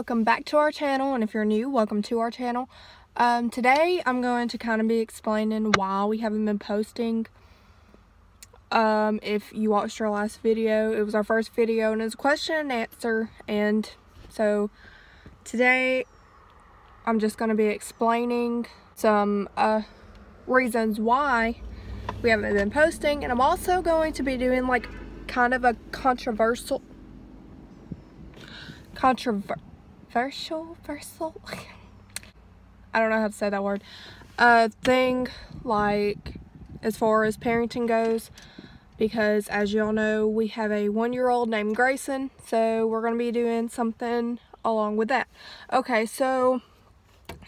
welcome back to our channel, and if you're new, welcome to our channel. Today I'm going to kind of be explaining why we haven't been posting. If you watched our last video, it was our first video and it was a question and answer, and so today I'm just going to be explaining some reasons why we haven't been posting, and I'm also going to be doing like kind of a controversial I don't know how to say that word, thing, like as far as parenting goes, because as y'all know, we have a 1-year-old named Grayson, so we're going to be doing something along with that. Okay, so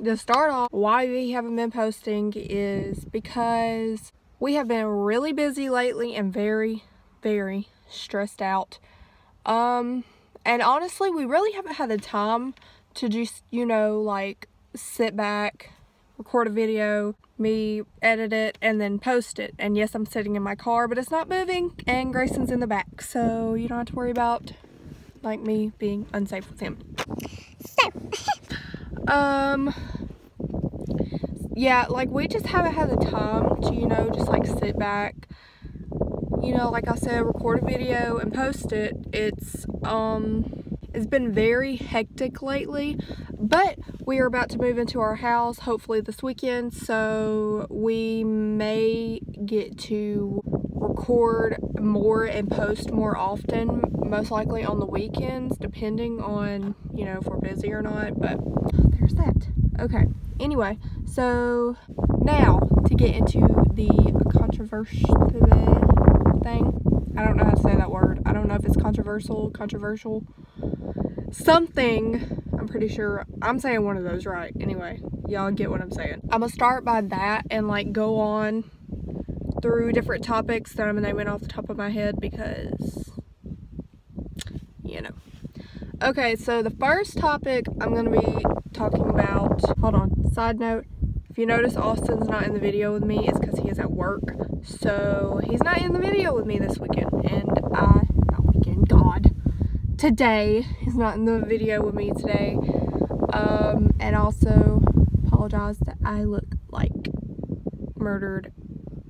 to start off, why we haven't been posting is because we have been really busy lately and very stressed out. And honestly, we really haven't had the time to just, you know, like sit back, record a video, me edit it, and then post it. And yes, I'm sitting in my car, but it's not moving, and Grayson's in the back, so you don't have to worry about like me being unsafe with him. Yeah, like we just haven't had the time to, you know, just like sit back, you know, like I said, record a video and post it. It's been very hectic lately, but we are about to move into our house hopefully this weekend, so we may get to record more and post more often, most likely on the weekends, depending on, you know, if we're busy or not. But there's that. Okay, anyway, so now to get into the controversial thing. I don't know how to say that word. I don't know if it's controversial, something. I'm pretty sure I'm saying one of those right. Anyway, y'all get what I'm saying. I'm gonna start by that and like go on through different topics that I'm naming off the top of my head because, you know. Okay, so the first topic I'm gonna be talking about, hold on, side note, if you notice Austin's not in the video with me, it's because he is at work. So he's not in the video with me this weekend, and today he's not in the video with me today. And also apologize that I look like murdered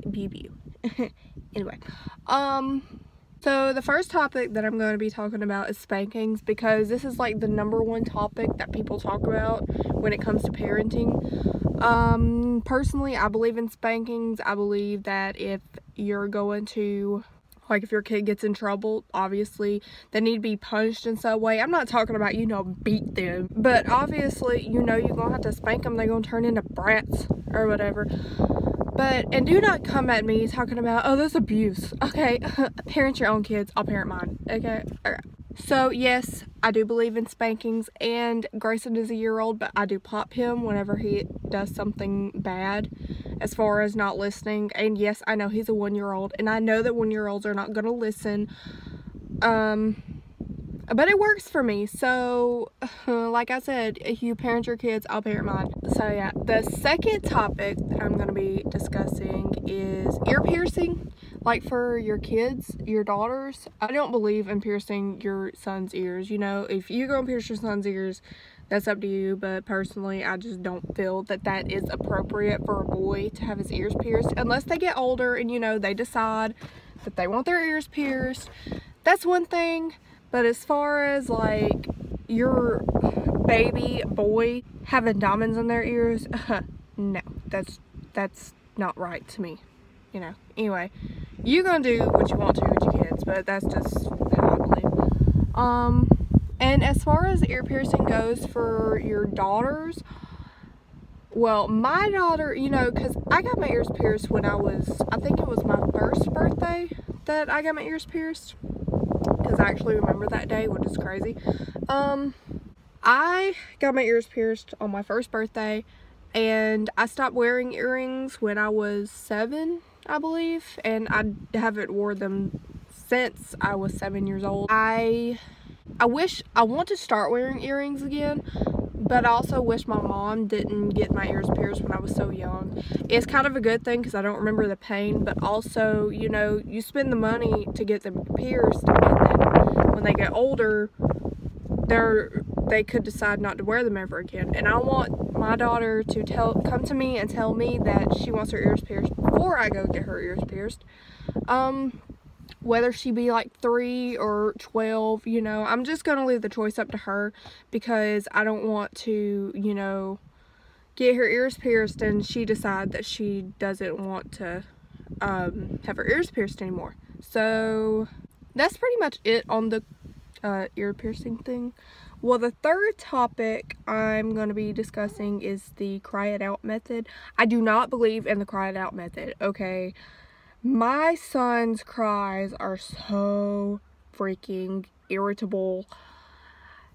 Bew. Anyway, so the first topic that I'm going to be talking about is spankings, because this is like the #1 topic that people talk about when it comes to parenting. Personally, I believe in spankings. I believe that if you're going to, like, if your kid gets in trouble, obviously they need to be punished in some way. I'm not talking about, you know, beat them, but obviously, you know, you're gonna have to spank them. They're gonna turn into brats or whatever. But, and do not come at me talking about, oh, that's abuse. Okay, parent your own kids, I'll parent mine. Okay, alright. So yes, I do believe in spankings, and Grayson is a 1-year-old, but I do pop him whenever he does something bad as far as not listening. And yes, I know he's a 1-year-old, and I know that 1-year-olds are not going to listen, but it works for me. So like I said, if you parent your kids, I'll parent mine. So yeah, the second topic that I'm going to be discussing is ear piercing. Like for your kids, your daughters, I don't believe in piercing your son's ears. You know, if you go and pierce your son's ears, that's up to you. But personally, I just don't feel that that is appropriate for a boy to have his ears pierced. Unless they get older and, you know, they decide that they want their ears pierced. That's one thing. But as far as like your baby boy having diamonds in their ears, no, that's not right to me. You know, anyway, you're gonna do what you want to with your kids, but that's just how I believe. And as far as ear piercing goes for your daughters, well, my daughter, you know, because I got my ears pierced when I think it was my first birthday that I got my ears pierced, because I actually remember that day, which is crazy. I got my ears pierced on my first birthday, and I stopped wearing earrings when I was 7, I believe, and I haven't worn them since I was 7 years old. I want to start wearing earrings again, but I also wish my mom didn't get my ears pierced when I was so young. It's kind of a good thing because I don't remember the pain, but also, you know, you spend the money to get them pierced, and then when they get older, they're they could decide not to wear them ever again. And I want my daughter to come to me and tell me that she wants her ears pierced before I go get her ears pierced. Whether she be like 3 or 12, you know, I'm just gonna leave the choice up to her, because I don't want to, you know, get her ears pierced and she decide that she doesn't want to have her ears pierced anymore. So that's pretty much it on the ear piercing thing. Well, the third topic I'm going to be discussing is the cry it out method. I do not believe in the cry it out method, okay? My son's cries are so freaking irritable.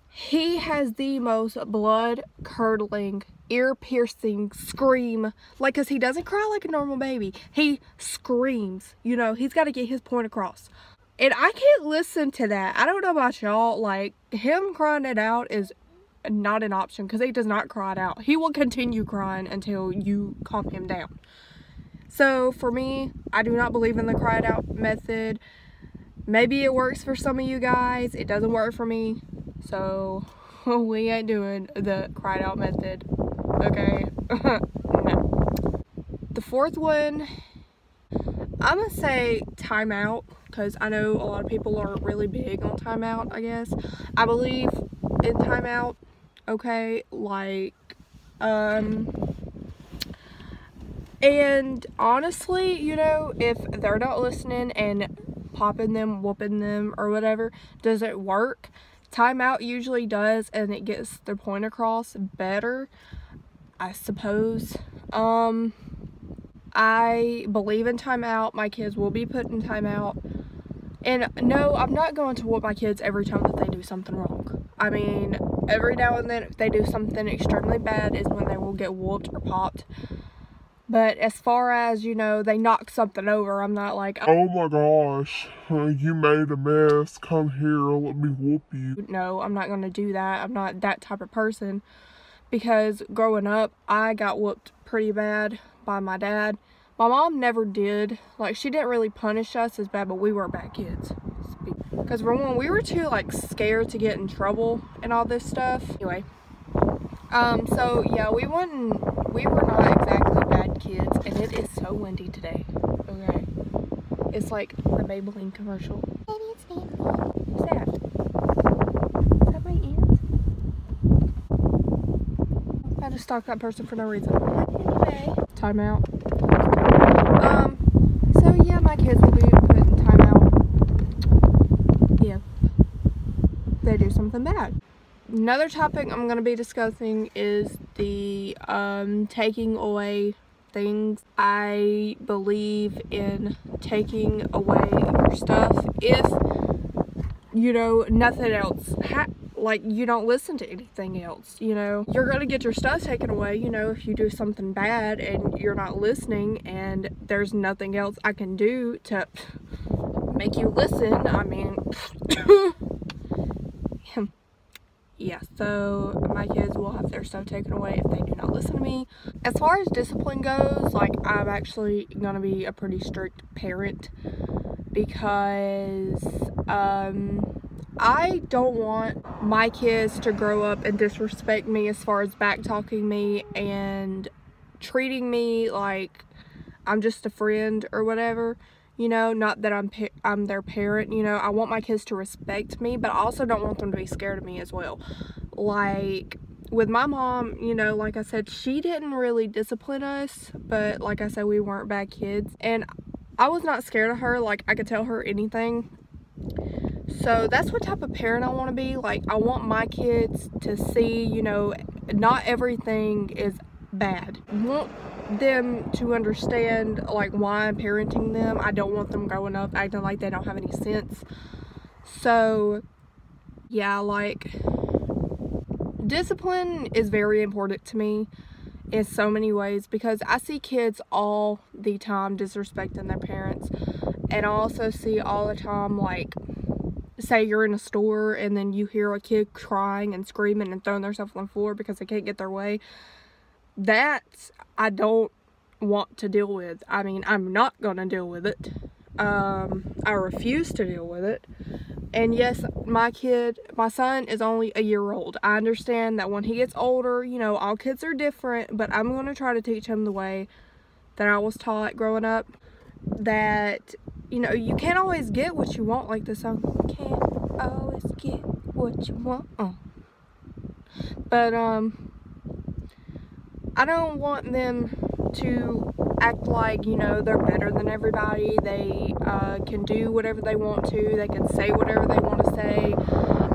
He has the most blood-curdling, ear-piercing scream. Like, because he doesn't cry like a normal baby. He screams. You know, he's got to get his point across. And I can't listen to that. I don't know about y'all. Like, him crying it out is not an option, because he does not cry it out. He will continue crying until you calm him down. So, for me, I do not believe in the cry it out method. Maybe it works for some of you guys. It doesn't work for me. So, we ain't doing the cry it out method. Okay? No. The fourth one, I'm going to say timeout, because I know a lot of people are really big on timeout, I guess. I believe in timeout, okay? Like, and honestly, you know, if they're not listening and popping them, whooping them, or whatever doesn't work, timeout usually does, and it gets their point across better, I suppose. I believe in timeout. My kids will be put in timeout. And no, I'm not going to whoop my kids every time that they do something wrong. I mean, every now and then if they do something extremely bad is when they will get whooped or popped. But as far as, you know, they knock something over, I'm not like, oh my gosh, you made a mess, come here, let me whoop you. No, I'm not going to do that. I'm not that type of person, because growing up, I got whooped pretty bad by my dad. My mom never did. Like, she didn't really punish us as bad, but we were bad kids. Because for one, we were too, like, scared to get in trouble and all this stuff. Anyway, so yeah, we were not exactly bad kids, and it is so windy today, okay? It's like the Maybelline commercial. Baby, it's Maybelline. Who's that? Is that my aunt? I had to stalk that person for no reason. Anyway, timeout. So yeah, my kids will be put in timeout if they do something bad. Another topic I'm going to be discussing is the taking away things. I believe in taking away your stuff if, you know, nothing else. Like, you don't listen to anything else, you know. You're going to get your stuff taken away, you know, if you do something bad and you're not listening and there's nothing else I can do to make you listen. I mean, yeah, so my kids will have their stuff taken away if they do not listen to me. As far as discipline goes, like, I'm actually going to be a pretty strict parent, because I don't want my kids to grow up and disrespect me as far as back-talking me and treating me like I'm just a friend or whatever. You know, not that I'm their parent, you know. I want my kids to respect me, but I also don't want them to be scared of me as well. Like, with my mom, you know, like I said, she didn't really discipline us, but like I said, we weren't bad kids. And I was not scared of her. Like, I could tell her anything. So that's what type of parent I want to be. Like, I want my kids to see, you know, not everything is bad. I want them to understand, like, why I'm parenting them. I don't want them growing up acting like they don't have any sense. So yeah, like, discipline is very important to me in so many ways, because I see kids all the time disrespecting their parents, and I also see all the time, like, say you're in a store and then you hear a kid crying and screaming and throwing themselves on the floor because they can't get their way. That I don't want to deal with. I mean, I'm not gonna deal with it. I refuse to deal with it. And yes, my son is only a year old. I understand that when he gets older, you know, all kids are different, but I'm going to try to teach him the way that I was taught growing up, that, you know, you can't always get what you want, like the song, can't always get what you want. But, I don't want them to act like, you know, they're better than everybody. They can do whatever they want to. They can say whatever they want to say.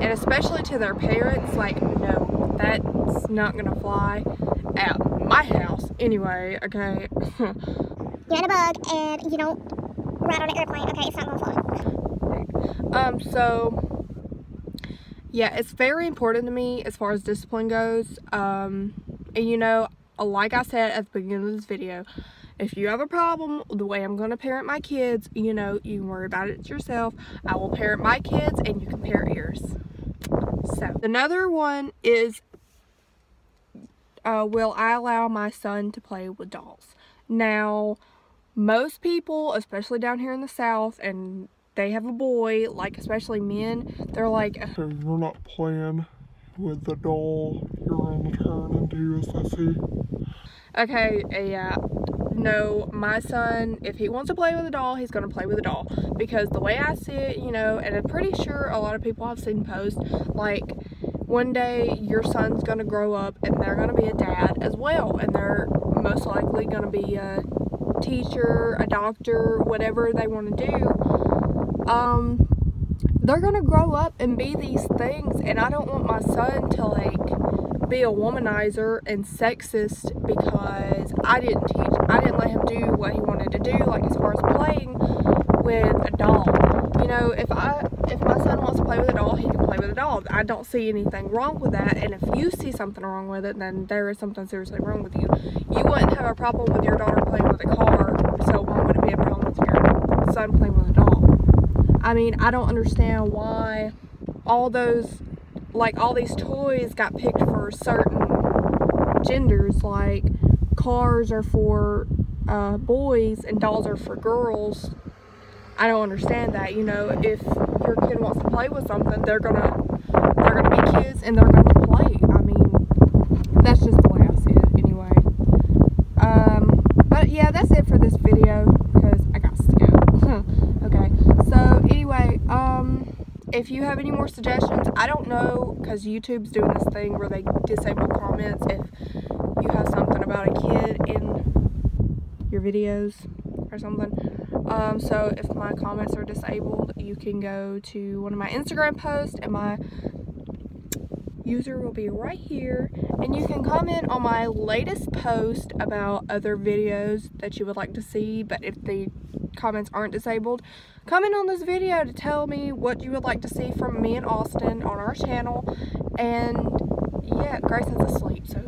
And especially to their parents, like, no, that's not going to fly at my house anyway, okay? You're in a bug and you don't ride on an airplane, okay? It's not going to fly. So, yeah, it's very important to me as far as discipline goes. And, you know, like I said at the beginning of this video, if you have a problem with the way I'm going to parent my kids, you know, you can worry about it yourself. I will parent my kids and you can parent yours. So, another one is, will I allow my son to play with dolls? Now, most people, especially down here in the South, and they have a boy, like especially men, they're like, You're not playing with the doll you're going to turn into a sissy. okay, yeah, no, my son, if he wants to play with a doll, he's going to play with a doll. Because the way I see it, you know, and I'm pretty sure a lot of people I've seen post, like, one day your son's going to grow up and they're going to be a dad as well. And they're most likely going to be a teacher, a doctor, whatever they want to do. They're going to grow up and be these things. And I don't want my son to, like, be a womanizer and sexist because I didn't let him do what he wanted to do, like as far as playing with a doll. You know, if my son wants to play with a doll, he can play with a doll. I don't see anything wrong with that. And if you see something wrong with it, then there is something seriously wrong with you. You wouldn't have a problem with your daughter playing with a car, so why would it be a problem with your son playing with a doll? I mean, I don't understand why all these toys got picked for certain genders, like cars are for boys and dolls are for girls. I don't understand that. You know, if your kid wants to play with something, they're gonna be kids and they're gonna play. I mean, that's just the way I see it anyway. But yeah, that's it for this video because I got to go. Okay, so anyway, if you have any more suggestions, I don't know, because YouTube's doing this thing where they disable comments if you have something about a kid in your videos or something. So if my comments are disabled, you can go to one of my Instagram posts and my user will be right here, and you can comment on my latest post about other videos that you would like to see. But if the comments aren't disabled, comment on this video to tell me what you would like to see from me and Austin on our channel. And yeah, Grayson's asleep, so